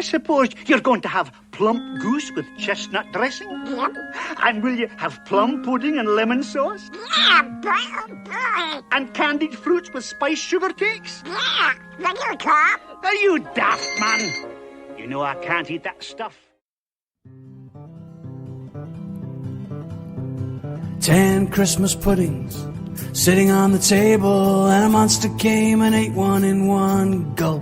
I suppose you're going to have plump goose with chestnut dressing? Yep. And will you have plum pudding and lemon sauce? Yeah, boy. And candied fruits with spiced sugar cakes? Yeah, regular cop. Are you daft, man? You know I can't eat that stuff. 10 Christmas puddings sitting on the table, and a monster came and ate one in one gulp.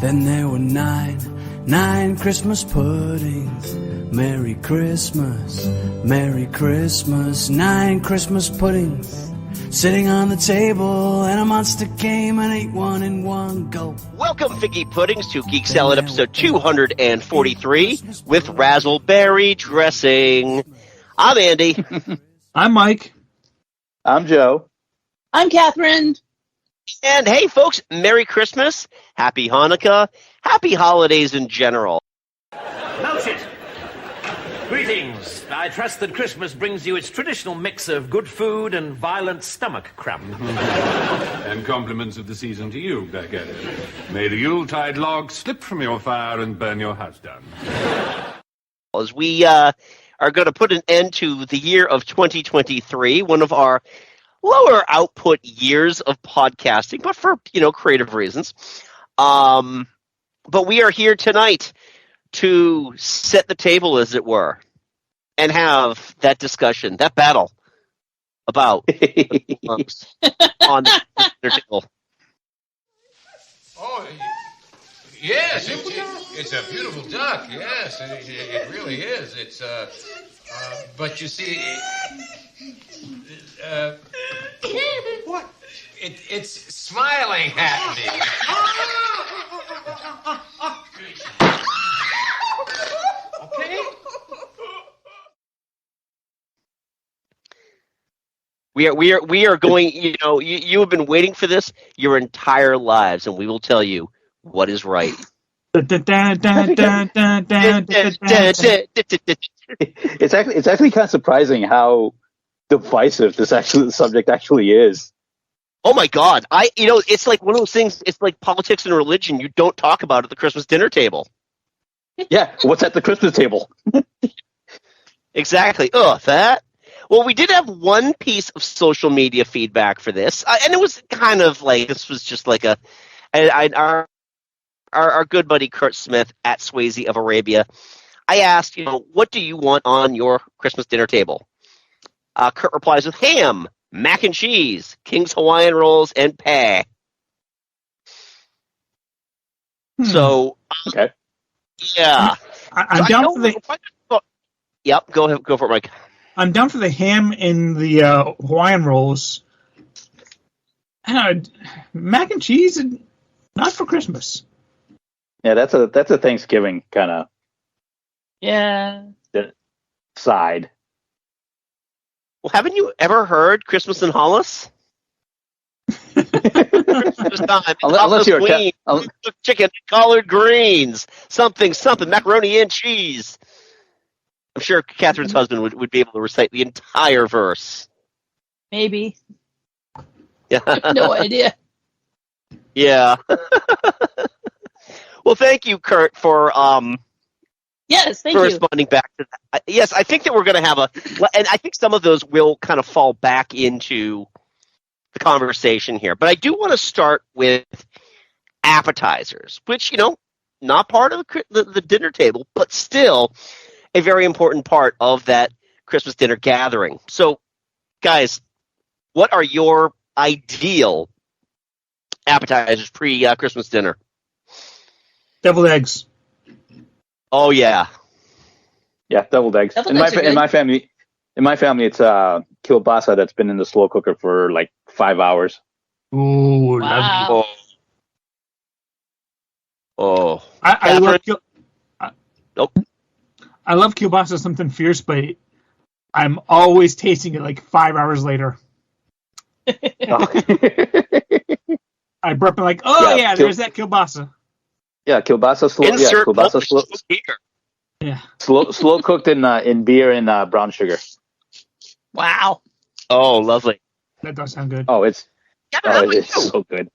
Then there were nine Christmas puddings. Merry Christmas, Merry Christmas. 9 Christmas puddings sitting on the table, and a monster came and ate one in one gulp. Welcome, Figgy Puddings, to Geek Salad episode 243 with Razzleberry dressing. I'm Andy. I'm Mike. I'm Joe. I'm Catherine. And hey, folks, Merry Christmas, Happy Hanukkah, Happy Holidays in general. Noted. Greetings. I trust that Christmas brings you its traditional mix of good food and violent stomach cramp. And compliments of the season to you, Blackadder. May the Yuletide log slip from your fire and burn your house down. As we are going to put an end to the year of 2023, one of our lower output years of podcasting, but for, creative reasons. But we are here tonight to set the table, as it were, and have that discussion, that battle about on the table. Oh, yes, it's a beautiful duck. Yes, it really is. It's but you see, what? It's smiling at me. Okay. We are going. You have been waiting for this your entire lives, and we will tell you what is right. It's actually kind of surprising how divisive the subject actually is. Oh my God! It's like one of those things. It's like politics and religion. You don't talk about at the Christmas dinner table. Yeah, what's at the Christmas table? Exactly. That. Well, we did have one piece of social media feedback for this, and it was kind of like this was just like our good buddy Kurt Smith at Swayze of Arabia. I asked, what do you want on your Christmas dinner table? Kurt replies with ham, mac and cheese, King's Hawaiian rolls, and pie. So, okay, yeah, I'm down for the. Yep, go for it, Mike. I'm down for the ham and the Hawaiian rolls. Mac and cheese, not for Christmas. Yeah, that's a Thanksgiving kind of side. Well, haven't you ever heard Christmas in Hollis? Christmas time. Unless you're chicken, collard greens, something, macaroni and cheese. I'm sure Catherine's husband would be able to recite the entire verse. Maybe. Yeah. No idea. Yeah. Well, thank you, Kurt, for yes, thank you. responding back to that. Yes, I think that we're going to have and I think some of those will kind of fall back into the conversation here. But I do want to start with appetizers, which, not part of the dinner table, but still a very important part of that Christmas dinner gathering. So, guys, what are your ideal appetizers pre-Christmas dinner? Deviled eggs. Oh yeah, deviled eggs. In my family, it's kielbasa that's been in the slow cooker for like 5 hours. Ooh, wow. I love Nope. I love kielbasa, something fierce, but I'm always tasting it like 5 hours later. I burp and like, there's that kielbasa. Yeah, kielbasa slow. Yeah, slow cooked in beer and brown sugar. Wow. Oh, lovely. That does sound good. Oh, it's Yeah, it's so good.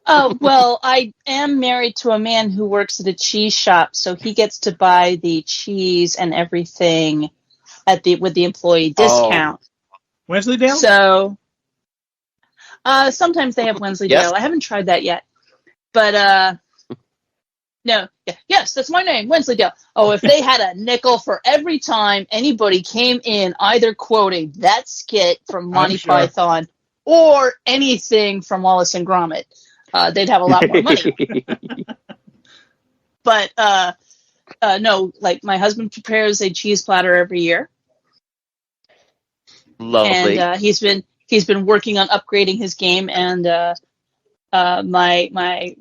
Oh, well, I am married to a man who works at a cheese shop, so he gets to buy the cheese and everything with the employee discount. Wensleydale? So sometimes they have Wensleydale. Yes. I haven't tried that yet. But no. Yeah, yes, that's my name, Wensleydale. Oh, if they had a nickel for every time anybody came in either quoting that skit from Monty Python or anything from Wallace and Gromit, they'd have a lot more money. But no, like my husband prepares a cheese platter every year. Lovely. And he's been working on upgrading his game, and my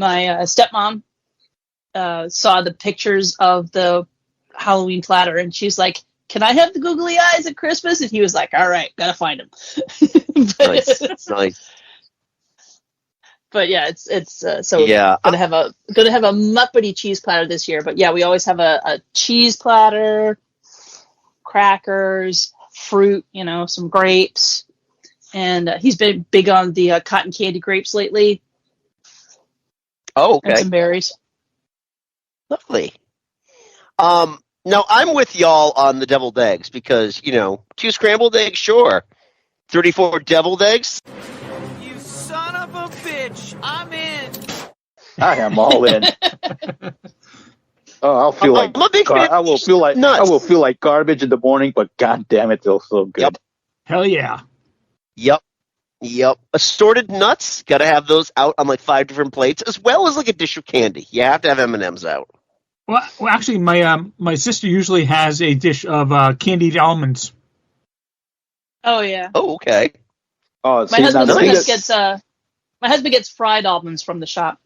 stepmom saw the pictures of the Halloween platter, and she's like, "Can I have the googly eyes at Christmas?" And he was like, "All right, gotta find them." Nice. But yeah, it's so Yeah. gonna have a Muppety cheese platter this year. But yeah, we always have a cheese platter, crackers, fruit, some grapes, and he's been big on the cotton candy grapes lately. Oh, okay. And some berries. Lovely. Now I'm with y'all on the deviled eggs because 2 scrambled eggs, sure. 34 deviled eggs. You son of a bitch! I'm in. I am all in. Oh, I'll feel like I'm a big fan. I will feel like Nuts. I will feel like garbage in the morning, but god damn it, they'll so good. Yep. Hell yeah. Yep. Assorted nuts, got to have those out on like 5 different plates, as well as like a dish of candy. You have to have M&Ms out. Well, actually, my sister usually has a dish of candied almonds. Oh yeah. Oh, okay. Oh, My husband sometimes gets my husband gets fried almonds from the shop.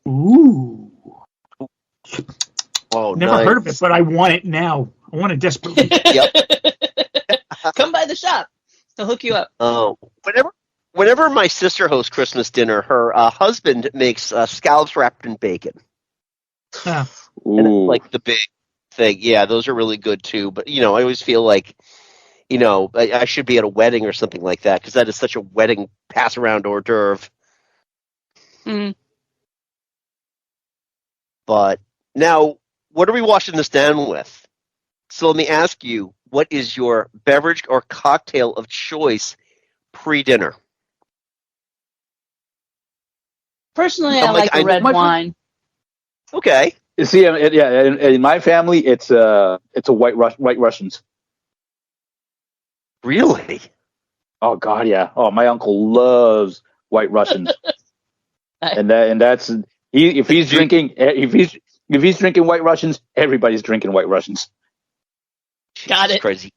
Ooh. Oh, Never nice. heard of it, but I want it now. I want it desperately. Yep. Come by the shop. They'll hook you up. Oh, whenever my sister hosts Christmas dinner, her husband makes scallops wrapped in bacon. Yeah. And it's like the big thing. Yeah, those are really good too. But I always feel like I should be at a wedding or something like that because that is such a wedding pass around hors d'oeuvre. Mm. But now, what are we washing this down with? So let me ask you, what is your beverage or cocktail of choice pre-dinner? Personally, I like the red wine. Okay. You see, in my family, it's a White Russians. Really? Oh God, yeah. Oh, my uncle loves White Russians, and that's if he's drinking White Russians, everybody's drinking White Russians. Got it. Crazy.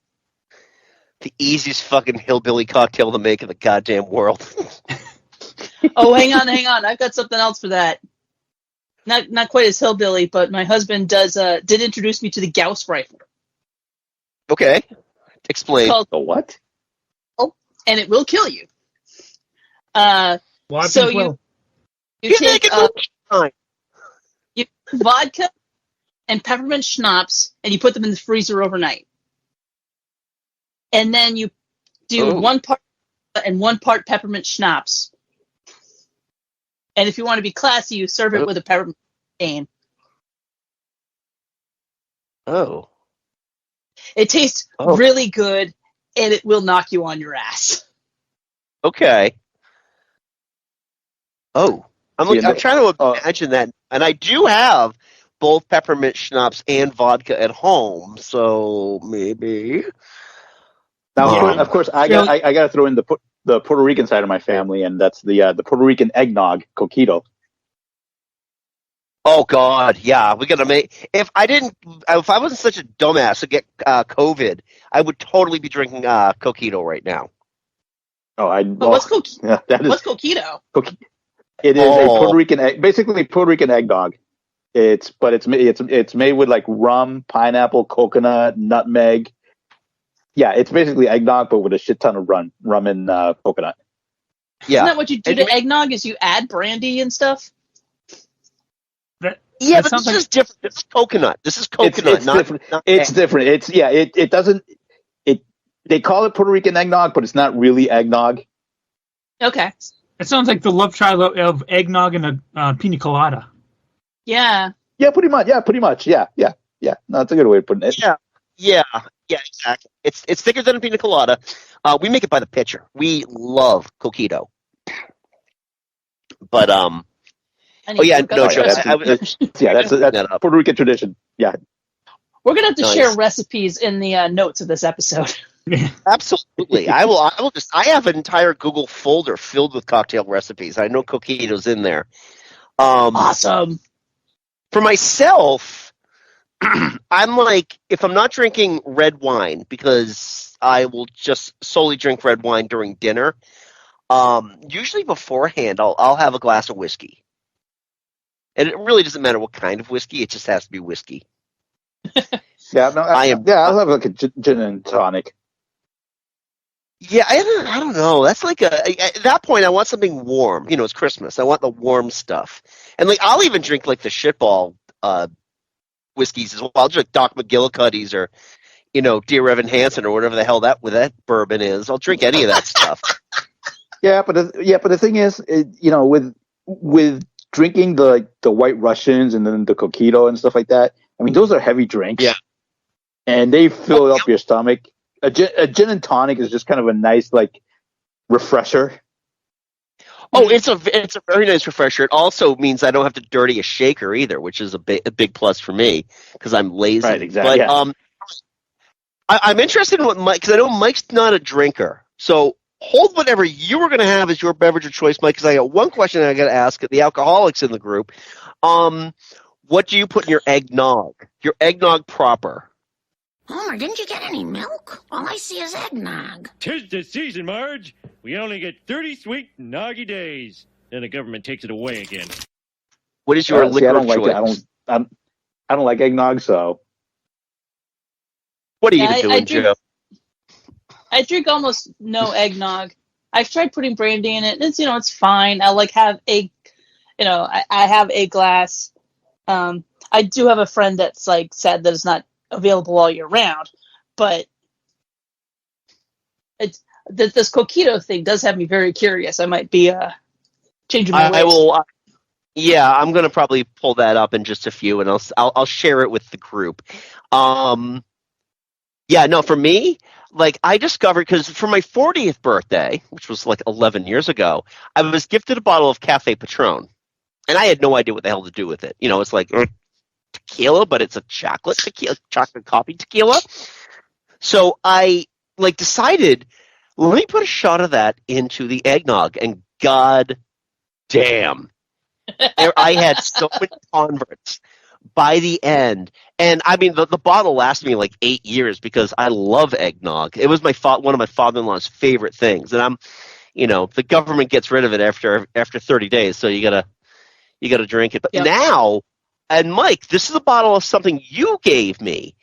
The easiest fucking hillbilly cocktail to make in the goddamn world. Oh, hang on. I've got something else for that. Not quite as hillbilly, but my husband did introduce me to the Gauss rifle. Okay. Explain. It's called the what? Oh, and it will kill you. So you take you vodka and peppermint schnapps, and you put them in the freezer overnight. And then you do 1 part and 1 part peppermint schnapps. And if you want to be classy, you serve it with a peppermint cane. Oh. It tastes really good, and it will knock you on your ass. Okay. Oh. I'm trying to imagine that. And I do have both peppermint schnapps and vodka at home, so maybe. Now, of course, I got to throw in the Puerto Rican side of my family, and that's the Puerto Rican eggnog, coquito. Oh God, yeah, we're gonna make. If I wasn't such a dumbass to get COVID, I would totally be drinking coquito right now. Oh, what's coquito? Yeah, what's coquito? It is a Puerto Rican, basically Puerto Rican eggnog. It's made with like rum, pineapple, coconut, nutmeg. Yeah, it's basically eggnog, but with a shit ton of rum and coconut. Yeah. Isn't that what you do to eggnog? Is you add brandy and stuff? But this is different. This is coconut. It's different. It's different. It doesn't. They call it Puerto Rican eggnog, but it's not really eggnog. Okay. It sounds like the love child of eggnog and a pina colada. Yeah. Yeah, pretty much. Yeah. No, that's a good way of putting it. Yeah, exactly. It's thicker than a pina colada. We make it by the pitcher. We love coquito. But no joke. That's Puerto Rican tradition. Yeah. We're gonna have to share recipes in the notes of this episode. Absolutely. I will I have an entire Google folder filled with cocktail recipes. I know coquito's in there. Awesome. For myself, I'm like, if I'm not drinking red wine, because I will just solely drink red wine during dinner, usually beforehand I'll have a glass of whiskey. And it really doesn't matter what kind of whiskey, it just has to be whiskey. I'll have like a gin and tonic. Yeah, I don't know. That's like at that point I want something warm. It's Christmas. I want the warm stuff. And like I'll even drink like the shitball whiskeys as well. I'll drink Doc McGillicuddy's or Dear Evan Hansen or whatever the hell that bourbon is. I'll drink any of that stuff. But the thing is, with drinking the White Russians and then the coquito and stuff like that, I mean those are heavy drinks. Yeah. And they fill up your stomach. A gin and tonic is just kind of a nice like refresher. Oh, it's a very nice refresher. It also means I don't have to dirty a shaker either, which is a big plus for me because I'm lazy. Right, exactly. But I'm interested in what Mike, because I know Mike's not a drinker. So hold whatever you were going to have as your beverage of choice, Mike. Because I got one question I got to ask the alcoholics in the group. What do you put in your eggnog? Your eggnog proper. Homer, didn't you get any milk? All I see is eggnog. 'Tis the season, Marge. We only get 30 sweet, noggy days. Then the government takes it away again. What is your liquor of choice? I don't like eggnog, so. What are you doing, Joe? I drink almost no eggnog. I've tried putting brandy in it. It's it's fine. I like have I have a glass. I do have a friend that's like said that it's not available all year round, but this coquito thing does have me very curious. I might be changing my ways. I will. I'm going to probably pull that up in just a few, and I'll share it with the group. For me, like I discovered because for my 40th birthday, which was like 11 years ago, I was gifted a bottle of Cafe Patron, and I had no idea what the hell to do with it. It's like tequila, but it's a chocolate coffee tequila. So I decided, let me put a shot of that into the eggnog, and god damn, I had so many converts by the end. And I mean, the bottle lasted me like 8 years because I love eggnog. It was one of my father-in-law's favorite things, and the government gets rid of it after 30 days, so you gotta drink it. But now. And Mike, this is a bottle of something you gave me,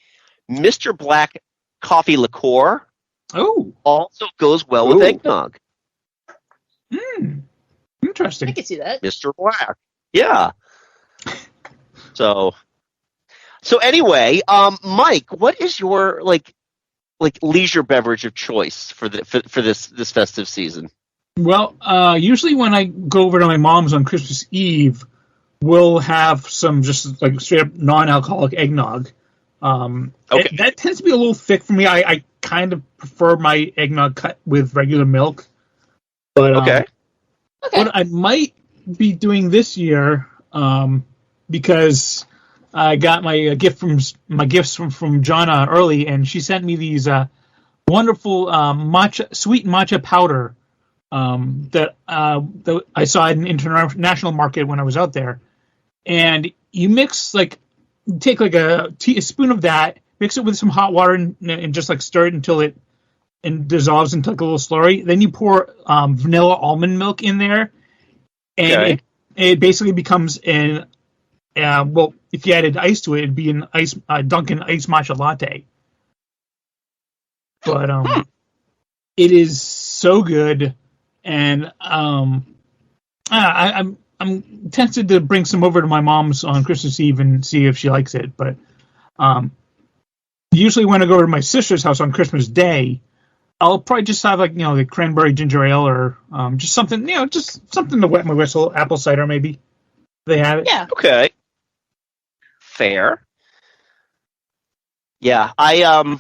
Mr. Black coffee liqueur. Oh, also goes well with eggnog. Interesting. I can see that, Mr. Black. Yeah. So anyway, Mike, what is your like leisure beverage of choice for this festive season? Well, usually when I go over to my mom's on Christmas Eve, we'll have some just like straight up non-alcoholic eggnog. That tends to be a little thick for me. I kind of prefer my eggnog cut with regular milk. But what I might be doing this year, because I got my gifts from Jonna early, and she sent me these wonderful sweet matcha powder that I saw at an international market when I was out there. And you mix take a spoon of that, mix it with some hot water, and just stir it until it dissolves into a little slurry. Then you pour vanilla almond milk in there, and it basically becomes if you added ice to it, it'd be an Dunkin' iced matcha latte. But it is so good, and I'm tempted to bring some over to my mom's on Christmas Eve and see if she likes it. But usually when I go over to my sister's house on Christmas Day, I'll probably just have the cranberry ginger ale or just something, just something to wet my whistle. Apple cider maybe. They have it. Yeah. Okay. Fair. Yeah, I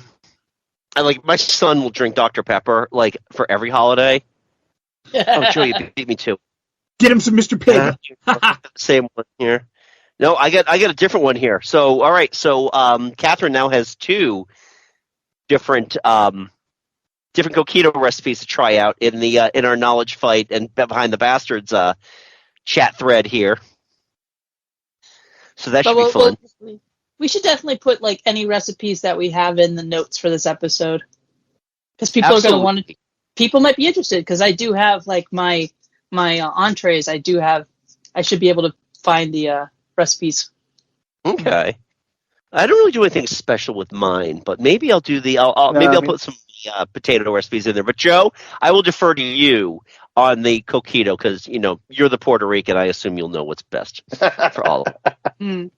like my son will drink Dr. Pepper like for every holiday. Oh, Joe, you beat me too. Get him some Mr. Pig. Same one here. No, I got a different one here. So, all right. So, Catherine now has two different coquito recipes to try out in our knowledge fight and behind the bastards chat thread here. So that should be fun. We should definitely put like any recipes that we have in the notes for this episode, because people are going to want to. People might be interested because I do have like my entrees. I should be able to find the recipes. Okay. I don't really do anything special with mine, but maybe I'll do I'll put some potato recipes in there. But Joe, I will defer to you on the coquito because you're the Puerto Rican. I assume you'll know what's best for all of them.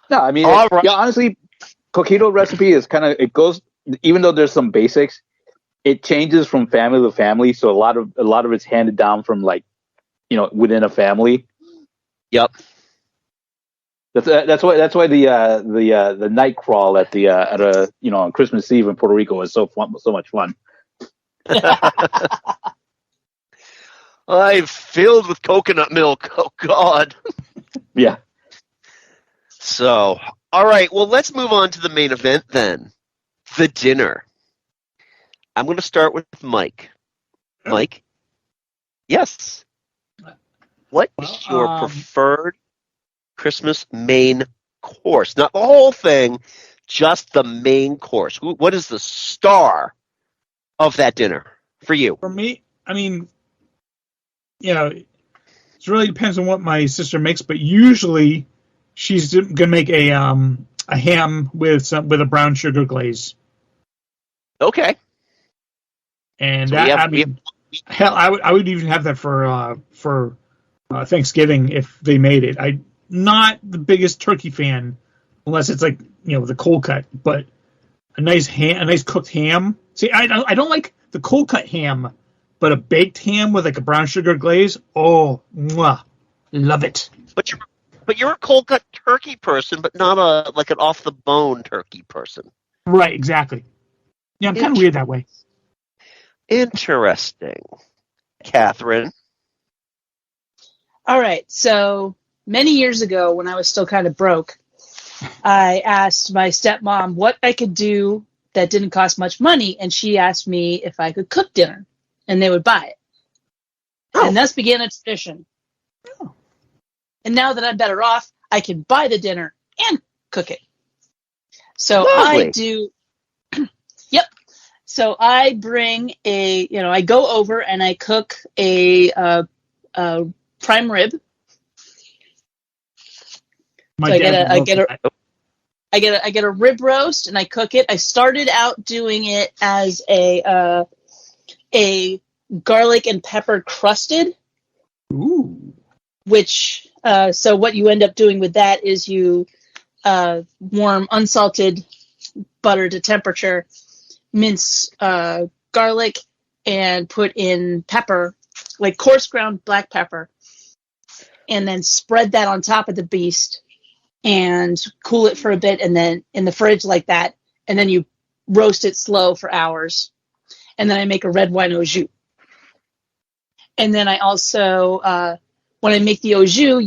No, I mean, honestly, coquito recipe is it goes, even though there's some basics, it changes from family to family. So a lot of it's handed down from within a family. Yep. That's why the night crawl at on Christmas Eve in Puerto Rico is so much fun. I'm filled with coconut milk. Oh God. Yeah. So, all right. Well, let's move on to the main event then. The dinner. I'm going to start with Mike. Mike? Yes. What is your preferred Christmas main course? Not the whole thing, just the main course. What is the star of that dinner for you? For me, I mean, it really depends on what my sister makes, but usually she's going to make a ham with a brown sugar glaze. Okay. And so I would even have that for Thanksgiving if they made it. I'm not the biggest turkey fan unless it's the cold cut, but a nice cooked ham. See, I don't like the cold cut ham, but a baked ham with a brown sugar glaze. Oh, mwah, love it. But you're a cold cut turkey person, but not an off the bone turkey person. Right, exactly. Yeah, I'm kind of weird that way. Interesting. Catherine? All right. So many years ago when I was still kind of broke, I asked my stepmom what I could do that didn't cost much money, and she asked me if I could cook dinner, and they would buy it. Oh. And thus began a tradition. Oh. And now that I'm better off, I can buy the dinner and cook it. So lovely. I do. Yep. So I bring I go over and I cook a prime rib. I get a rib roast and I cook it. I started out doing it as a garlic and pepper crusted. Ooh. Which so what you end up doing with that is you warm unsalted butter to temperature, mince garlic, and put in pepper, like coarse ground black pepper, and then spread that on top of the beast and cool it for a bit, and then in the fridge like that, and then you roast it slow for hours. And then I make a red wine au jus. And then I also when I make the au jus,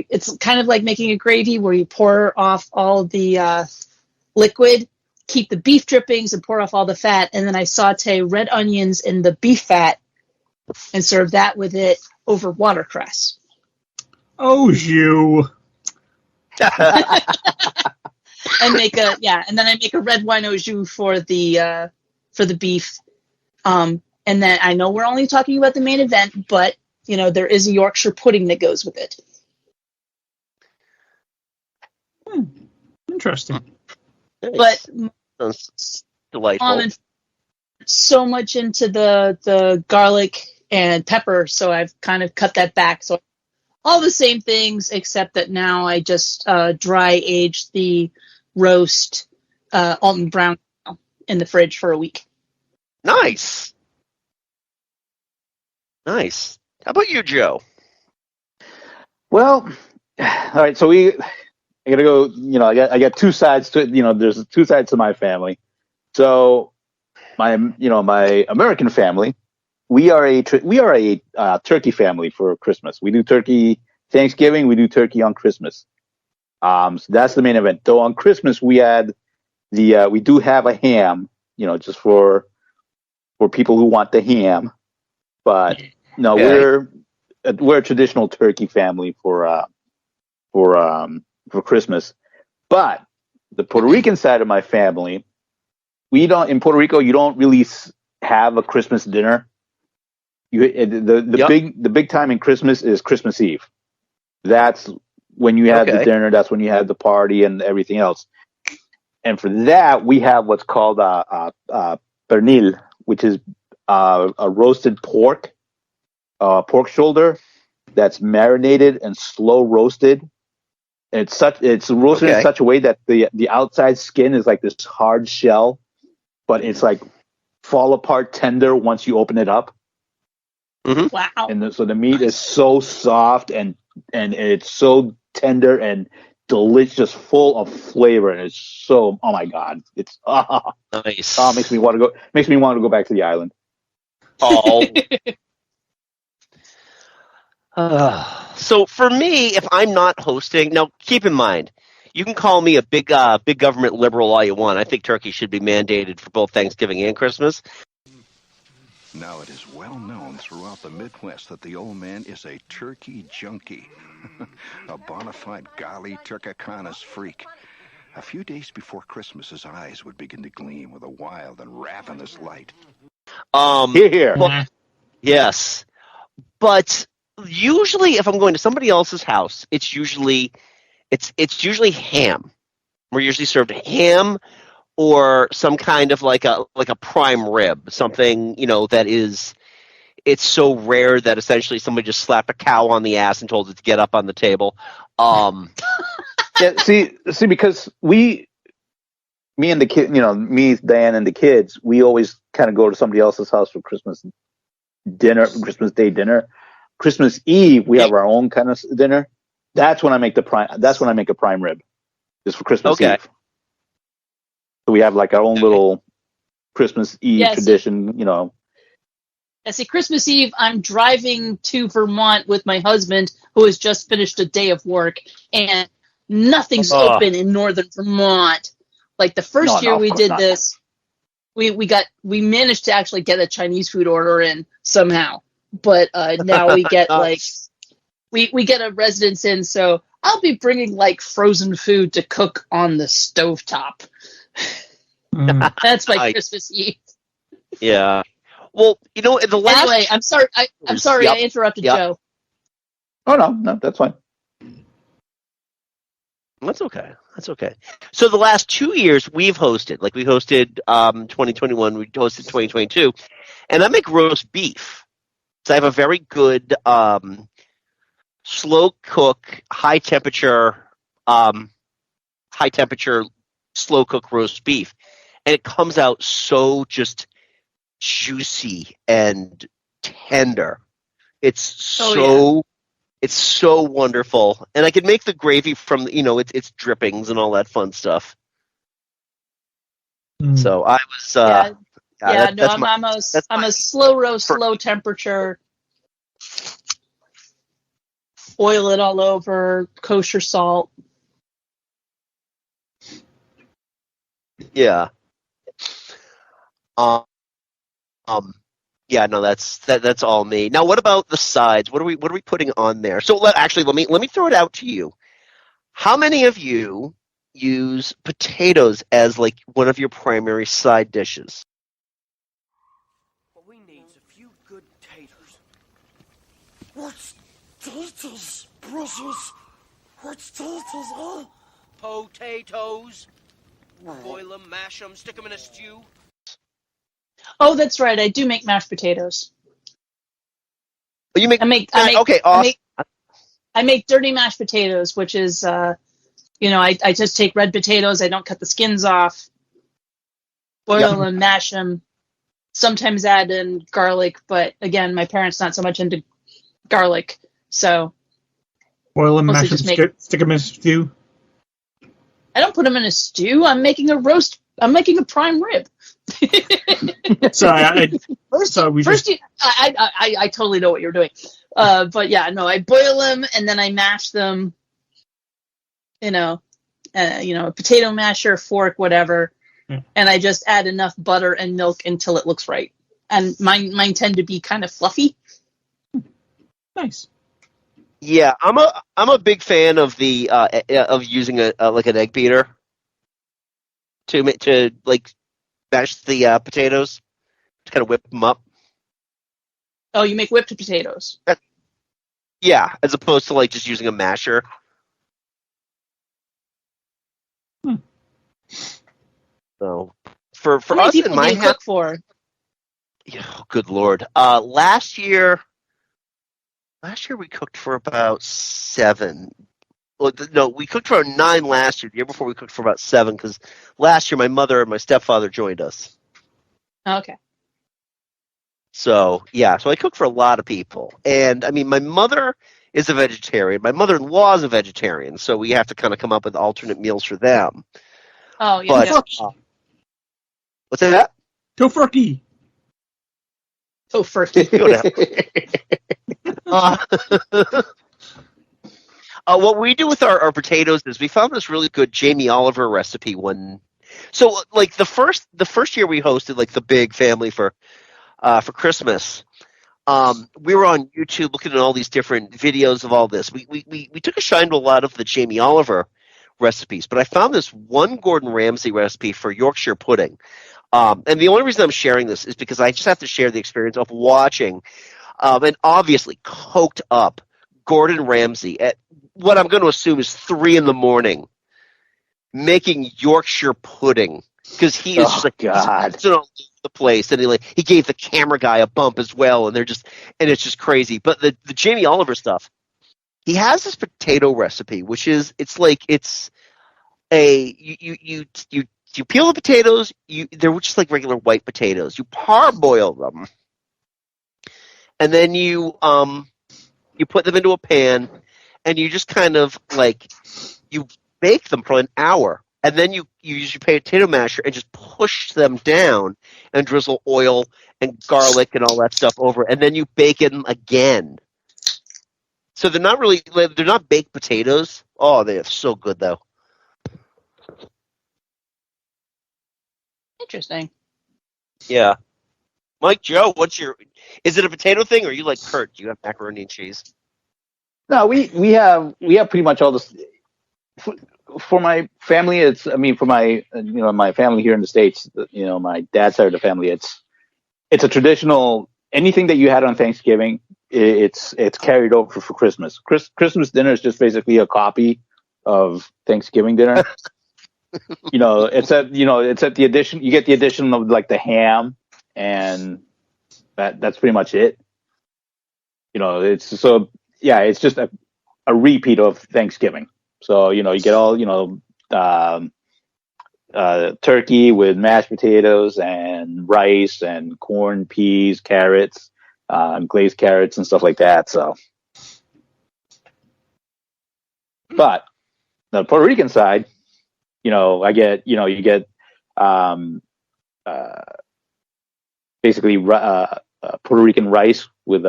it's kind of like making a gravy where you pour off all the liquid, keep the beef drippings, and pour off all the fat. And then I saute red onions in the beef fat and serve that with it over watercress. Au jus. And then I make a red wine au jus for the beef. And then I know we're only talking about the main event, but there is a Yorkshire pudding that goes with it. Interesting. But that's delightful. I'm so much into the garlic and pepper, so I've kind of cut that back. So all the same things, except that now I just dry age the roast Alton Brown in the fridge for a week. Nice. Nice. How about you, Joe? Well, all right. So I gotta go. I got two sides to it. There's two sides to my family. So my American family, we are a turkey family for Christmas. We do turkey Thanksgiving. We do turkey on Christmas. So that's the main event. Though on Christmas we do have a ham. Just for people who want the ham. But no, we're a traditional turkey family for Christmas. But the Puerto Rican side of my family, in Puerto Rico you don't really have a Christmas dinner. The big time in Christmas is Christmas Eve. That's when you have the dinner. That's when you have the party and everything else. And for that we have what's called pernil, which is a roasted pork shoulder that's marinated and slow roasted. And it's roasted in such a way that the outside skin is like this hard shell, but it's like fall apart tender once you open it up. Mm-hmm. Wow! And so the meat is so soft and it's so tender and delicious, full of flavor, and it's so oh my god, it's nice. Makes me want to go back to the island. Oh. So for me, if I'm not hosting, now keep in mind, you can call me a big government liberal all you want. I think turkey should be mandated for both Thanksgiving and Christmas. Now it is well known throughout the Midwest that the old man is a turkey junkie, a bona fide Gali Turkacanas freak. A few days before Christmas, his eyes would begin to gleam with a wild and ravenous light. Here. Well, yes, but usually if I'm going to somebody else's house, it's usually ham. We're usually served ham or some kind of like a prime rib, something that is. It's so rare that essentially somebody just slapped a cow on the ass and told it to get up on the table. Yeah, see, because me and the kid, me, Diane, and the kids, we always kind of go to somebody else's house for Christmas Day dinner. Christmas Eve, we have our own kind of dinner. That's when I make a prime rib, just for Christmas Eve. So we have like our own little Christmas Eve tradition, I see, Christmas Eve, I'm driving to Vermont with my husband, who has just finished a day of work, and nothing's open in northern Vermont. Like the first year we did this, we managed to actually get a Chinese food order in somehow. But now we get we get a residence in, so I'll be bringing like frozen food to cook on the stovetop. That's my Christmas Eve. Yeah. Well, the last. Anyway, I'm sorry. I'm sorry. I interrupted Joe. Oh no, that's fine. That's okay. So the last 2 years we've hosted, we hosted 2021, we hosted 2022, and I make roast beef. So I have a very good slow cook, high temperature slow cook roast beef, and it comes out so just juicy and tender. It's so wonderful, and I can make the gravy from its drippings and all that fun stuff. So I was I'm a slow roast, low temperature, oil it all over, kosher salt. Yeah. Yeah, no, that's all me. Now, what about the sides? What are we putting on there? So let me throw it out to you. How many of you use potatoes as like one of your primary side dishes? What we need is a few good taters. What's taters, precious? What's taters, huh? Potatoes. Boil them, mash them, stick them in a stew. Oh, that's right. I do make mashed potatoes. You make? Okay, awesome. I make dirty mashed potatoes, which is, I just take red potatoes. I don't cut the skins off. Boil them, mash them, sometimes add in garlic, but again, my parents not so much into garlic, so Boil them, mostly mash them, just make- stick them in a stew. I don't put them in a stew. I'm making a roast. I'm making a prime rib. Sorry, I totally know what you're doing. But yeah, no, I boil them and then I mash them. A potato masher, fork, whatever, and I just add enough butter and milk until it looks right. And mine tend to be kind of fluffy. Nice. Yeah, I'm a big fan of the of using an egg beater to like mash the potatoes, to kind of whip them up. Oh, you make whipped potatoes. Yeah, as opposed to like just using a masher. So for How many us people in my do you cook for? Oh, good Lord. Last year we cooked for about 7. Well, no, we cooked for 9 last year. The year before we cooked for about 7 because last year my mother and my stepfather joined us. Okay. So, yeah, so I cooked for a lot of people. And, I mean, my mother is a vegetarian. My mother-in-law is a vegetarian, so we have to kind of come up with alternate meals for them. Oh, yeah. But, what's that? Tofurkey. What we do with our potatoes is we found this really good Jamie Oliver recipe one. So, like the first year we hosted like the big family for Christmas, we were on YouTube looking at all these different videos of all this. We took a shine to a lot of the Jamie Oliver recipes, but I found this one Gordon Ramsay recipe for Yorkshire pudding. And the only reason I'm sharing this is because I just have to share the experience of watching and obviously coked up Gordon Ramsay at what I'm going to assume is 3 a.m. making Yorkshire pudding because he is just like all over the place, and he gave the camera guy a bump as well, and it's just crazy. But the Jamie Oliver stuff, he has this potato recipe, which is you peel the potatoes, they're just like regular white potatoes. You parboil them, and then you put them into a pan, and you just kind of you bake them for an hour, and then you use your potato masher and just push them down and drizzle oil and garlic and all that stuff over, and then you bake them again. So they're not baked potatoes. Oh, they're so good though. Interesting. Yeah. Mike, Joe, is it a potato thing, or are you like Kurt? Do you have macaroni and cheese? No, we have pretty much all this. For my family, for my my family here in the States, my dad's side of the family, it's a traditional. Anything that you had on Thanksgiving, it's carried over for Christmas. Christmas dinner is just basically a copy of Thanksgiving dinner. It's at the addition. You get the addition of like the ham, and that's pretty much it. It's just a repeat of Thanksgiving. So you get all turkey with mashed potatoes and rice and corn, peas, carrots, glazed carrots and stuff like that. So, but the Puerto Rican side, I get you get basically Puerto Rican rice with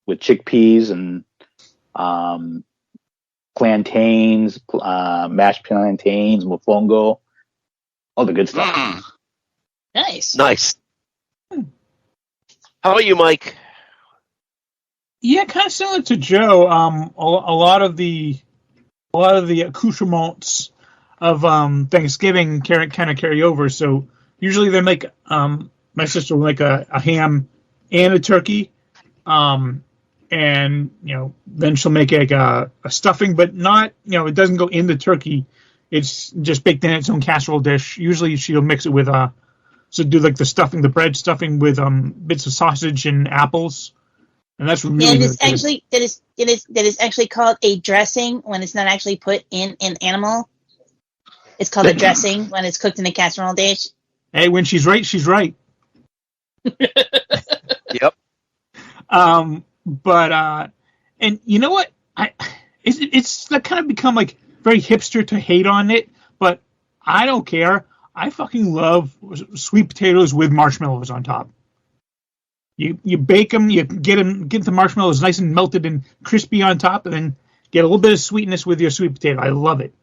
chickpeas and plantains, mashed plantains, mofongo, all the good stuff. Nice. How about you, Mike? Yeah, kind of similar to Joe. A lot of the accoutrements of Thanksgiving kind of carry over. So usually they make my sister will make a ham and a turkey. And then she'll make a stuffing, but not it doesn't go in the turkey. It's just baked in its own casserole dish. Usually she'll mix it with do like the stuffing, the bread stuffing with bits of sausage and apples, and that's really that is actually called a dressing when it's not actually put in an animal. It's called a dressing when it's cooked in a casserole dish. Hey, when she's right, she's right. Yep. And you know what? It's kind of become like very hipster to hate on it, but I don't care. I fucking love sweet potatoes with marshmallows on top. You bake them, you get the marshmallows nice and melted and crispy on top, and then get a little bit of sweetness with your sweet potato. I love it.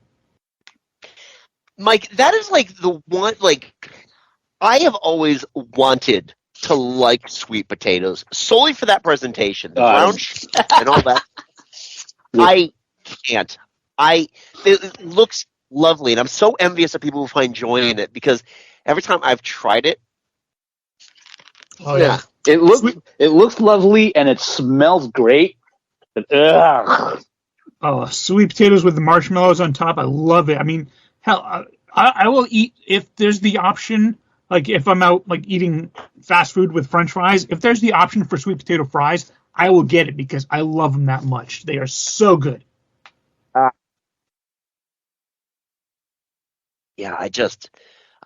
Mike, that is like the one, like, I have always wanted to like sweet potatoes solely for that presentation, the brown and all that. I can't. It looks lovely, and I'm so envious of people who find joy in it, because every time I've tried it, it looks lovely and it smells great. But, oh, sweet potatoes with the marshmallows on top, I love it. I mean, hell, I will eat if there's the option. Like if I'm out like eating fast food with French fries, if there's the option for sweet potato fries, I will get it because I love them that much. They are so good. Yeah, I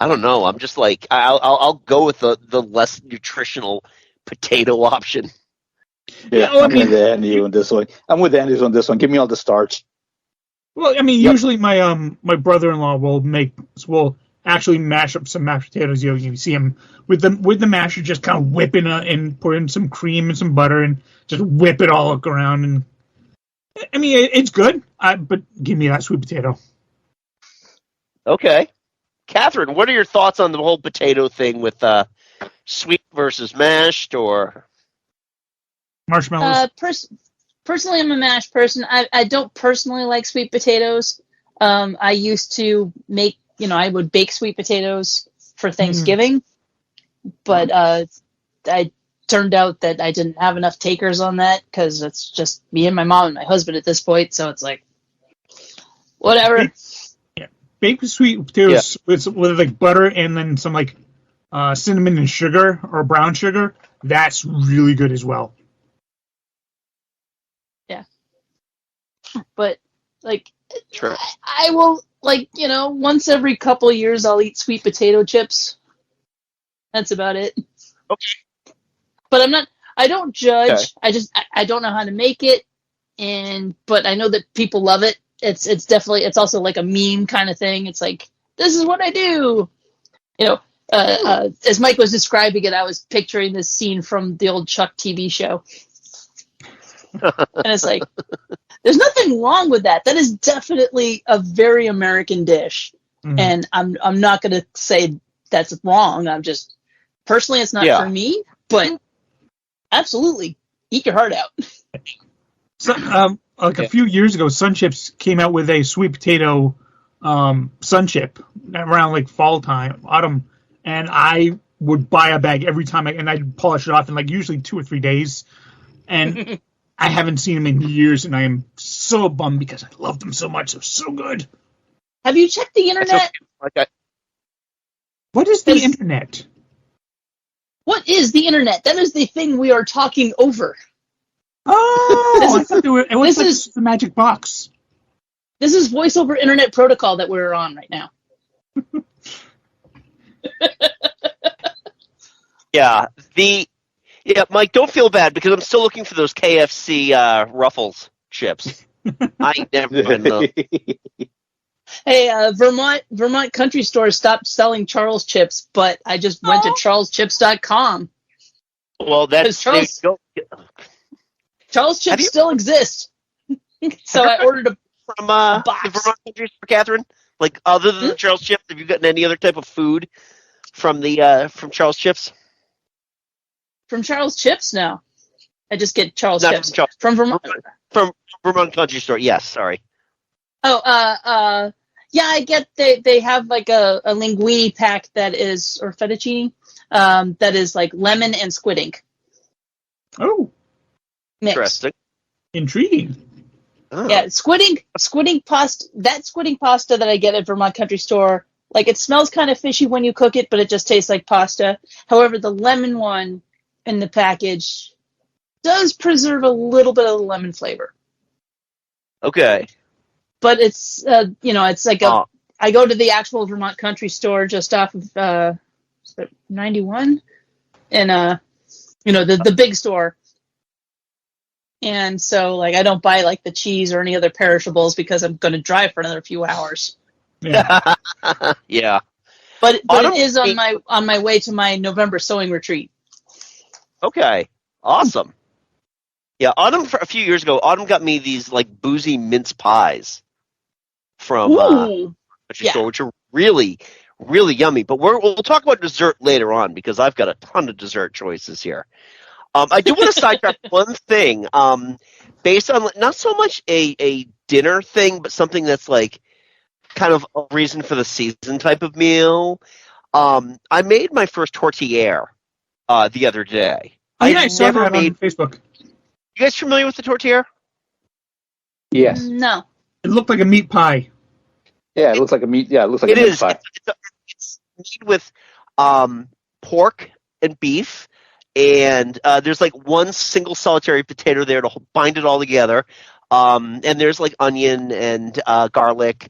don't know. I'm just like, I'll go with the less nutritional potato option. Yeah, I'm with Andy on this one. on this one. Give me all the starch. Well, I mean, usually my brother-in-law will actually mash up some mashed potatoes. You see him with the masher just kind of whipping and put in some cream and some butter and just whip it all around. And I mean, it's good, but give me that sweet potato. Okay. Catherine, what are your thoughts on the whole potato thing with sweet versus mashed or marshmallows? Personally, I'm a mashed person. I don't personally like sweet potatoes. I used to make, I would bake sweet potatoes for Thanksgiving, but I turned out that I didn't have enough takers on that because it's just me and my mom and my husband at this point. So it's like, whatever. Baked sweet potatoes with like butter and then some like cinnamon and sugar or brown sugar. That's really good as well. Yeah. But like, sure. I will once every couple of years I'll eat sweet potato chips. That's about it. Okay. But I don't judge. Okay. I don't know how to make it, but I know that people love it. It's definitely, it's also like a meme kind of thing. It's like, this is what I do. As Mike was describing it, I was picturing this scene from the old Chuck TV show. And it's like, there's nothing wrong with that. That is definitely a very American dish. Mm-hmm. And I'm not going to say that's wrong. I'm just, personally, it's not for me, but absolutely, eat your heart out. So, a few years ago, Sun Chips came out with a sweet potato Sun Chip around like fall time, autumn, and I would buy a bag every time, and I'd polish it off in like usually 2 or 3 days, and I haven't seen them in years, and I am so bummed because I love them so much. They're so good. Have you checked the internet? What is the internet? What is the internet? That is the thing we are talking over. Oh, I thought it was the magic box. This is voice over internet protocol that we're on right now. Mike, don't feel bad because I'm still looking for those KFC Ruffles chips. I ain't never been those. Hey, Vermont Country Store stopped selling Charles chips, but I just went to charleschips.com. Well, that's Charles chips still exist. So I ordered a from box. the Vermont Country Store, Catherine. Like other than the Charles chips, have you gotten any other type of food from Charles chips? From Charles Chips? No. I just get Charles Not Chips. From Vermont. From Vermont Country Store. Yes, sorry. Oh, yeah, I get they have like a linguine pack that is, or fettuccine, that is like lemon and squid ink. Oh. Mixed. Interesting. Intriguing. Oh. Yeah, squid ink pasta, that squid ink pasta that I get at Vermont Country Store, like it smells kind of fishy when you cook it, but it just tastes like pasta. However, the lemon one in the package does preserve a little bit of the lemon flavor. Okay. But it's, it's like I go to the actual Vermont Country Store just off of 91, in the big store. And so, like, I don't buy, like, the cheese or any other perishables because I'm going to drive for another few hours. Yeah. Yeah. But it is on my way to my November sewing retreat. Okay. Awesome. Yeah, Autumn, a few years ago, Autumn got me these, like, boozy mince pies from Ooh. store, which are really, really yummy. But we'll talk about dessert later on because I've got a ton of dessert choices here. I do want to sidetrack one thing, based on not so much a dinner thing, but something that's like kind of a reason for the season type of meal. I made my first tortilla the other day. I saw that on Facebook. You guys familiar with the tortilla? Yes. No. It looked like a meat pie. Yeah, it looks like a meat. Yeah, it looks like a meat pie. It's made with pork and beef. And there's like one single solitary potato there to bind it all together. And there's like onion and garlic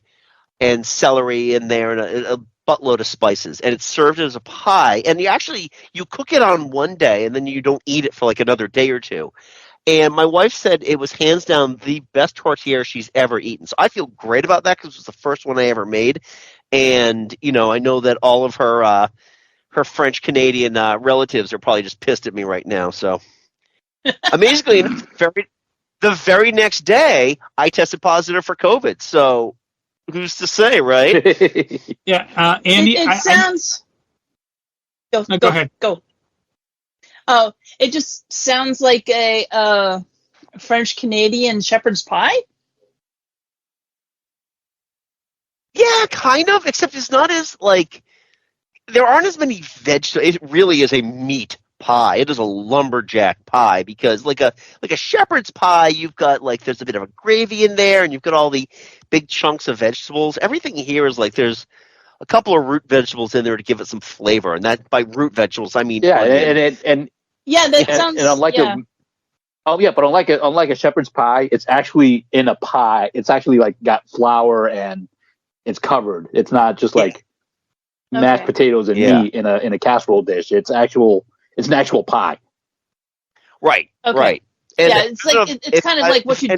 and celery in there and a buttload of spices. And it's served as a pie. And you cook it on one day and then you don't eat it for like another day or two. And my wife said it was hands down the best tortilla she's ever eaten. So I feel great about that because it was the first one I ever made. And, I know that all of her French Canadian relatives are probably just pissed at me right now. So, amazingly, the very next day, I tested positive for COVID. So, who's to say, right? Yeah, Andy. It sounds. Go ahead. Go. Oh, it just sounds like a French Canadian shepherd's pie. Yeah, kind of. Except it's not as like. There aren't as many vegetables. It really is a meat pie. It is a lumberjack pie because like a shepherd's pie, you've got like there's a bit of a gravy in there and you've got all the big chunks of vegetables. Everything here is like there's a couple of root vegetables in there to give it some flavor. And that by root vegetables, I mean onion. Sounds. And unlike unlike a shepherd's pie, it's actually in a pie. It's actually like got flour and it's covered. It's not just like mashed potatoes and meat in a casserole dish. It's an actual pie. Right. Okay. Right. And it's like it's kind of like what you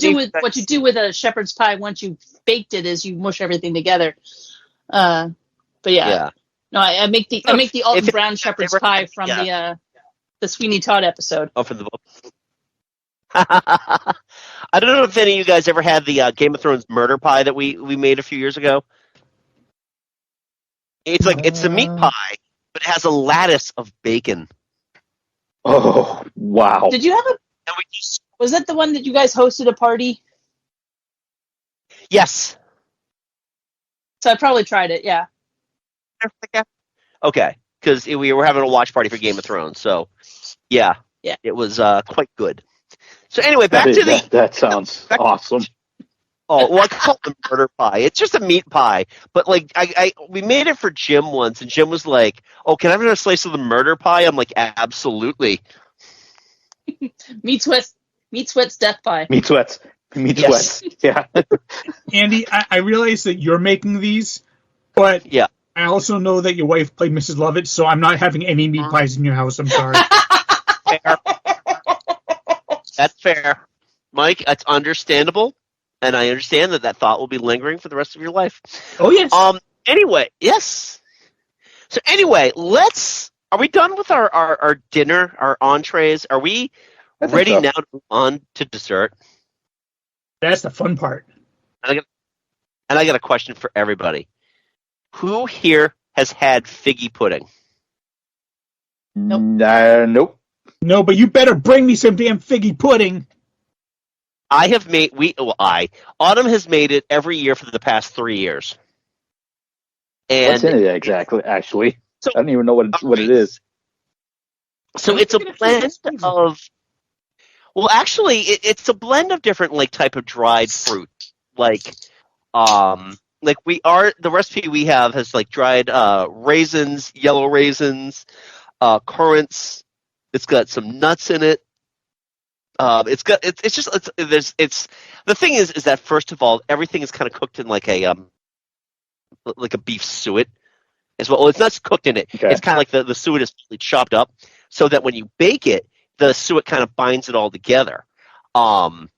do with a shepherd's pie once you've baked it is you mush everything together. But no, I make the Alton Brown shepherd's pie from the Sweeney Todd episode. Oh, from the book. I don't know if any of you guys ever had the Game of Thrones murder pie that we made a few years ago. It's a meat pie, but it has a lattice of bacon. Oh, wow. Did you have was that the one that you guys hosted a party? Yes. So I probably tried it, yeah. Okay, because we were having a watch party for Game of Thrones, so yeah. It was quite good. So anyway, back to that sounds awesome. Oh, well, I call it the murder pie. It's just a meat pie. But, like, we made it for Jim once, and Jim was like, oh, can I have another slice of the murder pie? I'm like, absolutely. Meat sweats death pie. Meat sweats. Yeah. Andy, I realize that you're making these, but I also know that your wife played Mrs. Lovett, so I'm not having any meat pies in your house. I'm sorry. Fair. That's fair. Mike, that's understandable. And I understand that thought will be lingering for the rest of your life. Oh, yes. Anyway, yes. So anyway, are we done with our dinner, our entrees? Are we ready now to move on to dessert? That's the fun part. And I got a question for everybody. Who here has had figgy pudding? Nope. Nope. No, but you better bring me some damn figgy pudding. I have made Autumn has made it every year for the past 3 years. And what's in it exactly? Actually, I don't even know what it is. So it's a blend of. Well, actually, it's a blend of different like type of dried fruit. The recipe we have has like dried raisins, yellow raisins, currants. It's got some nuts in it. The thing is that first of all, everything is kind of cooked in like a beef suet as well. Well, it's not cooked in it. Okay. It's kind of like the suet is chopped up. so that when you bake it, the suet kind of binds it all together. It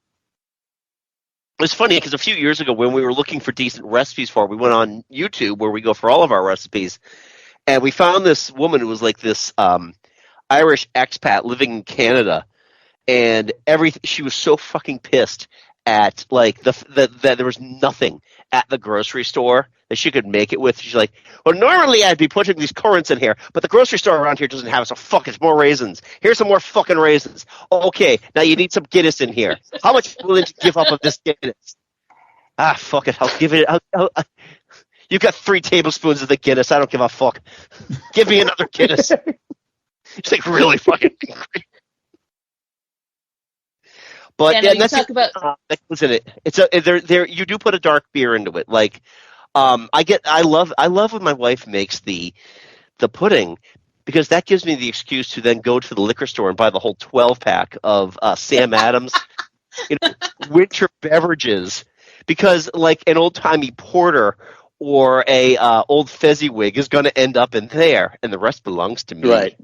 was funny because a few years ago when we were looking for decent recipes for it, we went on YouTube where we go for all of our recipes, and we found this woman who was like this Irish expat living in Canada, and she was so fucking pissed at like that there was nothing at the grocery store that she could make it with. She's like, well, normally I'd be putting these currants in here, but the grocery store around here doesn't have it, so fuck, it's more raisins. Here's some more fucking raisins. Okay, now you need some Guinness in here. How much are you willing to give up of this Guinness? Ah, fuck it, I'll give it. You've got 3 tablespoons of the Guinness. I don't give a fuck. Give me another Guinness. It's like really fucking angry. But yeah, that's talk about that goes in it. It's there. You do put a dark beer into it. Like, I love when my wife makes the pudding, because that gives me the excuse to then go to the liquor store and buy the whole 12-pack of Sam Adams, winter beverages, because like an old timey porter or a old Fezziwig is going to end up in there, and the rest belongs to me. Right.